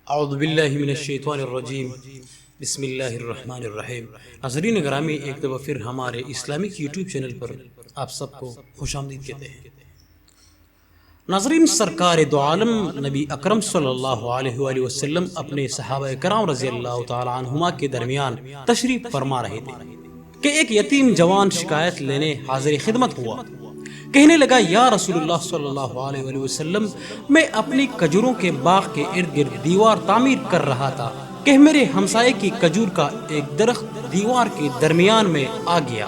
اعوذ باللہ من الشیطان الرجیم بسم اللہ الرحمن الرحیم۔ ناظرین گرامی، ایک دفعہ پھر ہمارے اسلامک یوٹیوب چینل پر آپ سب کو خوش آمدید کہتے ہیں۔ ناظرین، سرکار دو عالم نبی اکرم صلی اللہ علیہ وآلہ وسلم اپنے صحابہ کرام رضی اللہ تعالی عنہما کے درمیان تشریف فرما رہے تھے کہ ایک یتیم جوان شکایت لینے حاضر خدمت ہوا۔ کہنے لگا، یا رسول اللہ صلی اللہ علیہ وآلہ وسلم، میں اپنی کھجوروں کے باغ کے ارد گرد دیوار تعمیر کر رہا تھا کہ میرے ہمسائے کی کھجور کا ایک درخت دیوار کے درمیان میں آ گیا۔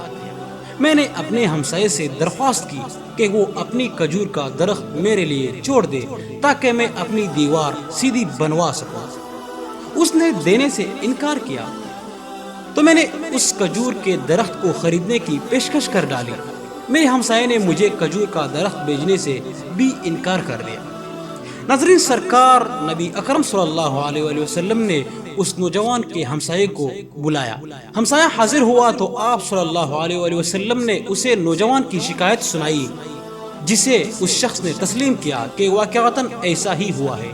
میں نے اپنے ہمسائے سے درخواست کی کہ وہ اپنی کھجور کا درخت میرے لیے چھوڑ دے تاکہ میں اپنی دیوار سیدھی بنوا سکوں۔ اس نے دینے سے انکار کیا تو میں نے اس کھجور کے درخت کو خریدنے کی پیشکش کر ڈالی۔ میرے ہمسائے نے مجھے کھجور کا درخت بیچنے سے بھی انکار کر دیا۔ ناظرین، سرکار نبی اکرم صلی اللہ علیہ وآلہ وسلم نے اس نوجوان کے ہمسائے کو بلایا۔ ہمسایہ حاضر ہوا تو آپ صلی اللہ علیہ وآلہ وسلم نے اسے نوجوان کی شکایت سنائی، جسے اس شخص نے تسلیم کیا کہ واقعتاً ایسا ہی ہوا ہے۔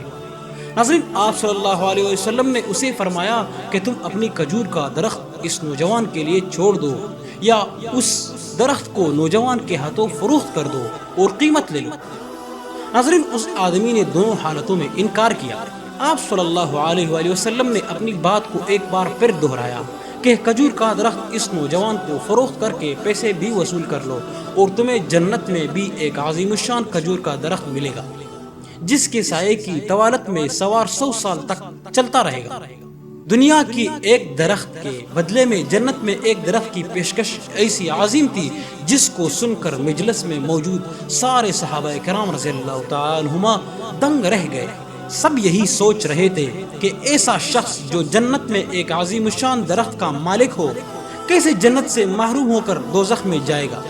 ناظرین، آپ صلی اللہ علیہ وسلم نے اسے فرمایا کہ تم اپنی کھجور کا درخت اس نوجوان کے لیے چھوڑ دو یا اس درخت کو نوجوان کے ہاتھوں فروخت کر دو اور قیمت لے لو۔ ناظرین، اس آدمی نے دونوں حالتوں میں انکار کیا۔ آپ صلی اللہ علیہ وآلہ وسلم نے اپنی بات کو ایک بار پھر دہرایا کہ کھجور کا درخت اس نوجوان کو فروخت کر کے پیسے بھی وصول کر لو اور تمہیں جنت میں بھی ایک عظیم الشان کھجور کا درخت ملے گا جس کے سائے کی طوالت میں سوار 100 سال تک چلتا رہے گا۔ دنیا کی ایک درخت کے بدلے میں جنت میں ایک درخت کی پیشکش ایسی عظیم تھی جس کو سن کر مجلس میں موجود سارے صحابہ کرام رضی اللہ تعالی عنہما دنگ رہ گئے۔ سب یہی سوچ رہے تھے کہ ایسا شخص جو جنت میں ایک عظیم الشان درخت کا مالک ہو کیسے جنت سے محروم ہو کر دوزخ میں جائے گا۔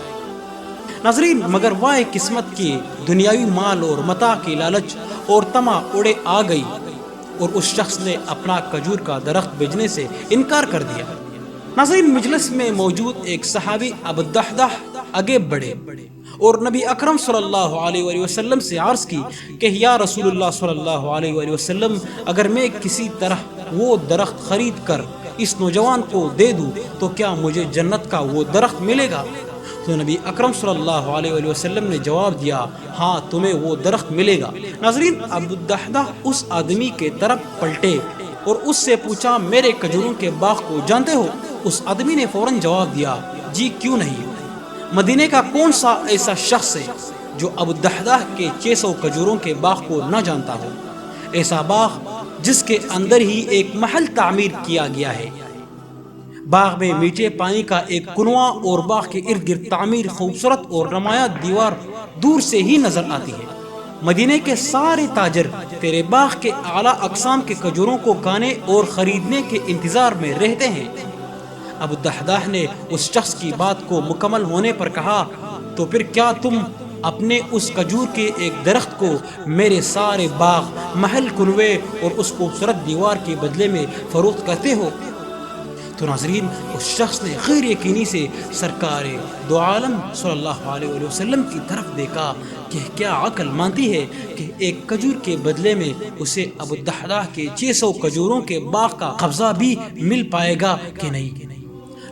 ناظرین، مگر وائے قسمت کی دنیاوی مال اور متاع کی لالچ اور طمع اڑے آ گئی اور اس شخص نے اپنا کھجور کا درخت بیچنے سے انکار کر دیا۔ ناظرین، مجلس میں موجود ایک صحابی ابو الدحداح آگے بڑھے اور نبی اکرم صلی اللہ علیہ وآلہ وسلم سے عرض کی کہ یا رسول اللہ صلی اللہ علیہ وآلہ وسلم، اگر میں کسی طرح وہ درخت خرید کر اس نوجوان کو دے دوں تو کیا مجھے جنت کا وہ درخت ملے گا؟ تو نبی اکرم صلی اللہ علیہ وآلہ وسلم نے جواب دیا، ہاں، تمہیں وہ درخت ملے گا۔ ناظرین، ابو الدحداح اس آدمی کے طرف پلٹے اور اس سے پوچھا، میرے کھجوروں کے باغ کو جانتے ہو؟ اس آدمی نے فوراً جواب دیا، جی کیوں نہیں۔ مدینے کا کون سا ایسا شخص ہے جو ابو الدحداح کے 600 کھجوروں کے باغ کو نہ جانتا ہو؟ ایسا باغ جس کے اندر ہی ایک محل تعمیر کیا گیا ہے۔ باغ میں میٹھے پانی کا ایک کنواں اور باغ کے ارد گرد تعمیر خوبصورت اور نمایاں دیوار دور سے ہی نظر آتی ہے۔ مدینے کے سارے تاجر تیرے باغ کے اعلیٰ اقسام کے کھجوروں کو کھانے اور خریدنے کے انتظار میں رہتے ہیں۔ ابو الدحداح نے اس شخص کی بات کو مکمل ہونے پر کہا، تو پھر کیا تم اپنے اس کھجور کے ایک درخت کو میرے سارے باغ، محل، کنویں اور اس خوبصورت دیوار کے بدلے میں فروخت کرتے ہو؟ تو ناظرین، اس شخص نے غیر یقینی سے سرکار دو عالم صلی اللہ علیہ وآلہ وسلم کی طرف دیکھا کہ کیا عقل مانتی ہے کہ ایک کھجور کے بدلے میں اسے ابو الدحداح کے 600 کھجوروں کے باغ کا قبضہ بھی مل پائے گا کہ نہیں۔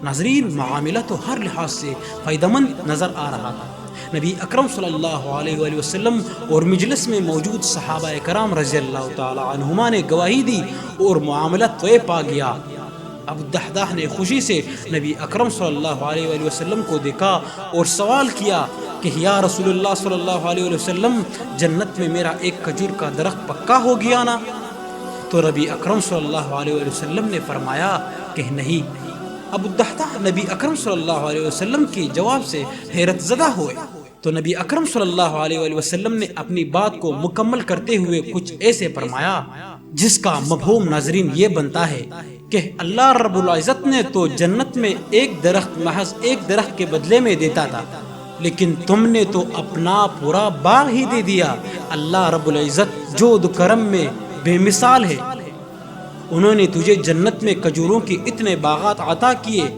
ناظرین، معاملہ تو ہر لحاظ سے فائدہ مند نظر آ رہا تھا۔ نبی اکرم صلی اللہ علیہ وآلہ وسلم اور مجلس میں موجود صحابہ کرام رضی اللہ تعالی عنہما نے گواہی دی اور معاملہ طے پا گیا۔ ابو الدحداح نے خوشی سے نبی اکرم صلی اللہ علیہ وآلہ وسلم کو دیکھا اور سوال کیا کہ یا رسول اللہ صلی اللہ علیہ وآلہ وسلم، جنت میں میرا ایک کھجور کا درخت پکا ہو گیا نا؟ تو نبی اکرم صلی اللہ علیہ وآلہ وسلم نے فرمایا کہ نہیں۔ ابو الدحداح نبی اکرم صلی اللہ علیہ وسلم کے جواب سے حیرت زدہ ہوئے تو نبی اکرم صلی اللہ علیہ وآلہ وسلم نے اپنی بات کو مکمل کرتے ہوئے کچھ ایسے فرمایا جس کا مفہوم ناظرین یہ بنتا ہے کہ اللہ رب العزت نے تو جنت میں ایک درخت محض ایک درخت کے بدلے میں دیتا تھا، لیکن تم نے تو اپنا پورا باغ ہی دے دیا۔ اللہ رب العزت جود و کرم میں بے مثال ہے۔ انہوں نے تجھے جنت میں کھجوروں کے اتنے باغات عطا کیے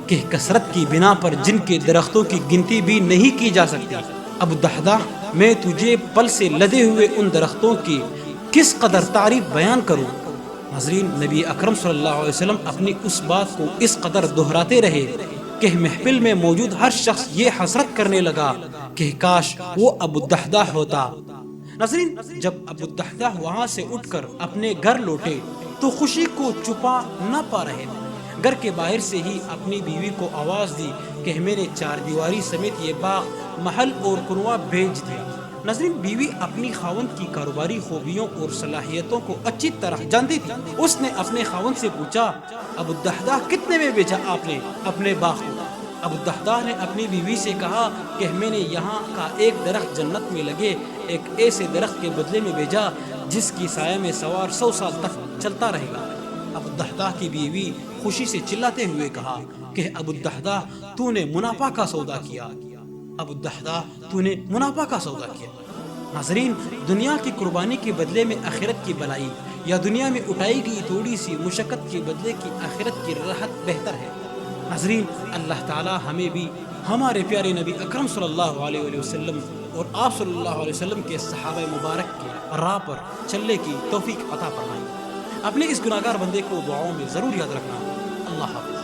کہ کثرت کی بنا پر جن کے درختوں کی گنتی بھی نہیں کی جا سکتی۔ ابو الدحداح، میں تجھے پل سے لدے ہوئے ان درختوں کی کس قدر تعریف بیان کروں ناظرین، نبی اکرم صلی اللہ علیہ وسلم اپنی اس بات کو اس قدر دہراتے رہے کہ محفل میں موجود ہر شخص یہ حسرت کرنے لگا کہ کاش وہ ابو الدحداح ہوتا۔ ناظرین، جب ابو الدحداح وہاں سے اٹھ کر اپنے گھر لوٹے تو خوشی کو چھپا نہ پا رہے تھے۔ گھر کے باہر سے ہی اپنی بیوی کو آواز دی کہ میرے چار دیواری سمیت یہ باغ، محل اور کنواں بیچ دیا۔ ناظرین، بیوی اپنی خاوند کی کاروباری خوبیوں اور صلاحیتوں کو اچھی طرح جانتی تھی۔ اس نے اپنے خاوند سے پوچھا، ابو الدحداح کتنے میں بیچا آپ نے اپنے باغ کو؟ ابو الدحداح نے اپنی بیوی سے کہا کہ میں نے یہاں کا ایک درخت جنت میں لگے ایک ایسے درخت کے بدلے میں بیچا جس کی سایہ میں سوار 100 سال تک چلتا رہے گا۔ ابو الدحداح کی بیوی خوشی سے چلاتے ہوئے کہا کہ ابو الدحداح تو نے منافع کا سودا کیا، ابو الدحداح تو نے منافع کا سودا کیا۔ ناظرین، دنیا کی قربانی کے بدلے میں آخرت کی بلائی، یا دنیا میں اٹھائی گئی تھوڑی سی مشقت کے بدلے کی آخرت کی راحت بہتر ہے۔ ناظرین، اللہ تعالی ہمیں بھی ہمارے پیارے نبی اکرم صلی اللہ علیہ وسلم اور آپ صلی اللہ علیہ وسلم کے صحابہ مبارک کے راہ پر چلنے کی توفیق عطا فرمائے۔ اپنے اس گناہگار بندے کو دعاؤں میں ضرور یاد رکھنا۔ اللہ حافظ۔